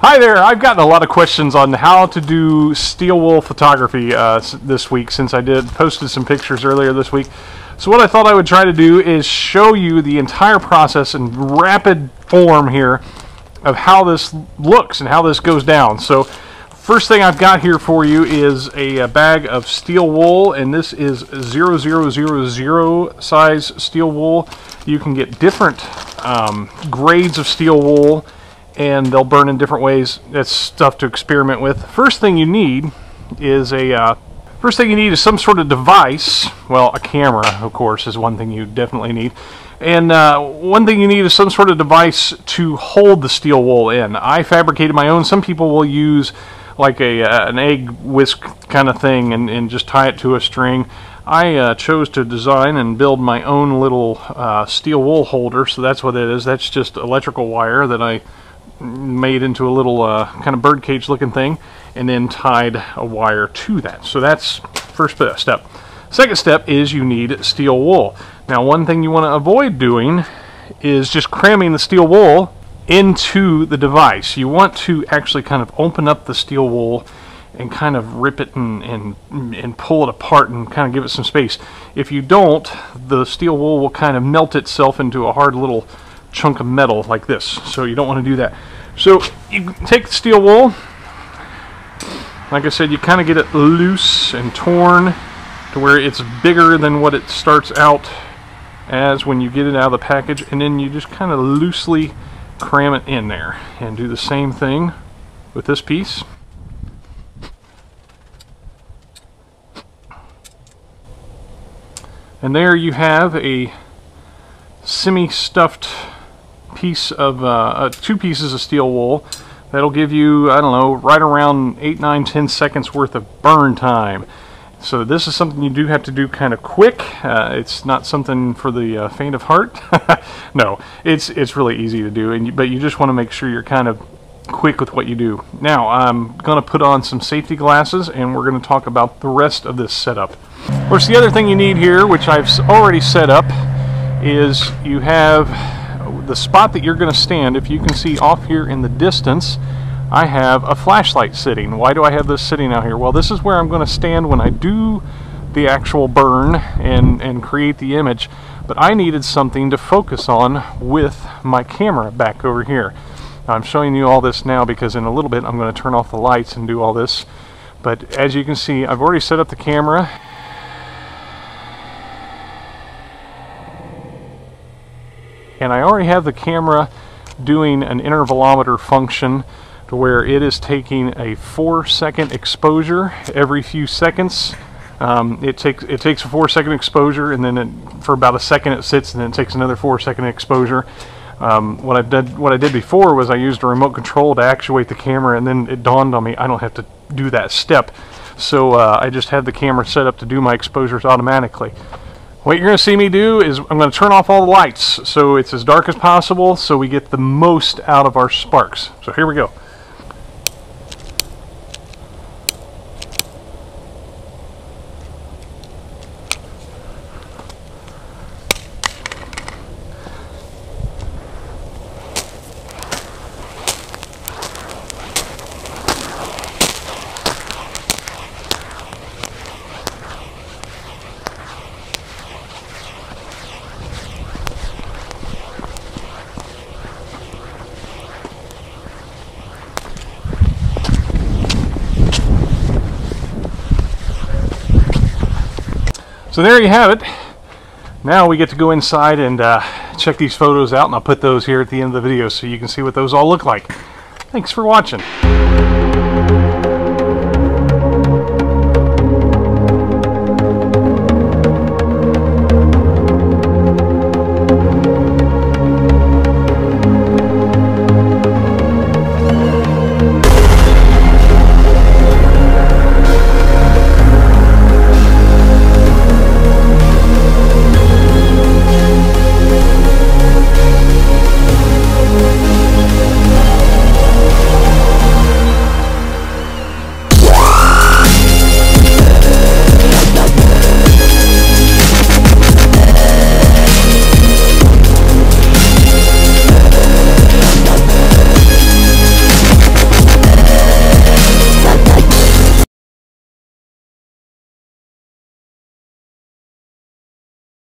Hi there, I've gotten a lot of questions on how to do steel wool photography this week, since I posted some pictures earlier this week. So what I thought I would try to do is show you the entire process in rapid form here of how this looks and how this goes down. So first thing I've got here for you is a bag of steel wool, and this is 0000 size steel wool. You can get different grades of steel wool, and they'll burn in different ways. That's stuff to experiment with. First thing you need is some sort of device. Well, a camera, of course, is one thing you definitely need. And one thing you need is some sort of device to hold the steel wool in. I fabricated my own. Some people will use like an egg whisk kind of thing and just tie it to a string. I chose to design and build my own little steel wool holder, so that's what it is. That's just electrical wire that I made into a little kind of birdcage looking thing, and then tied a wire to that. So that's first step. Second step is you need steel wool. Now, one thing you want to avoid doing is just cramming the steel wool into the device. You want to actually kind of open up the steel wool and kind of rip it and pull it apart and kind of give it some space. If you don't, the steel wool will kind of melt itself into a hard little chunk of metal like this, so you don't want to do that. So you take the steel wool, like I said, you kind of get it loose and torn to where it's bigger than what it starts out as when you get it out of the package, and then you just kind of loosely cram it in there, and do the same thing with this piece. And there you have a semi-stuffed piece of two pieces of steel wool. That'll give you, I don't know, right around 8, 9, 10 seconds worth of burn time. So this is something you do have to do kind of quick. It's not something for the faint of heart. No, it's really easy to do, but you just want to make sure you're kind of quick with what you do. Now I'm going to put on some safety glasses, and we're going to talk about the rest of this setup. Of course, the other thing you need here, which I've already set up, is you have the spot that you're going to stand. If you can see off here in the distance, I have a flashlight sitting. Why do I have this sitting out here? Well, this is where I'm going to stand when I do the actual burn and create the image, but I needed something to focus on with my camera back over here. I'm showing you all this now because in a little bit I'm going to turn off the lights and do all this, but as you can see, I've already set up the camera. And I already have the camera doing an intervalometer function to where it is taking a 4-second exposure every few seconds. It takes a 4-second exposure, and then for about a second it sits, and then it takes another 4-second exposure. What I did before was I used a remote control to actuate the camera, and then it dawned on me I don't have to do that step. So I just had the camera set up to do my exposures automatically. What you're going to see me do is I'm going to turn off all the lights so it's as dark as possible so we get the most out of our sparks. So here we go. So there you have it. Now we get to go inside and check these photos out, and I'll put those here at the end of the video so you can see what those all look like. Thanks for watching.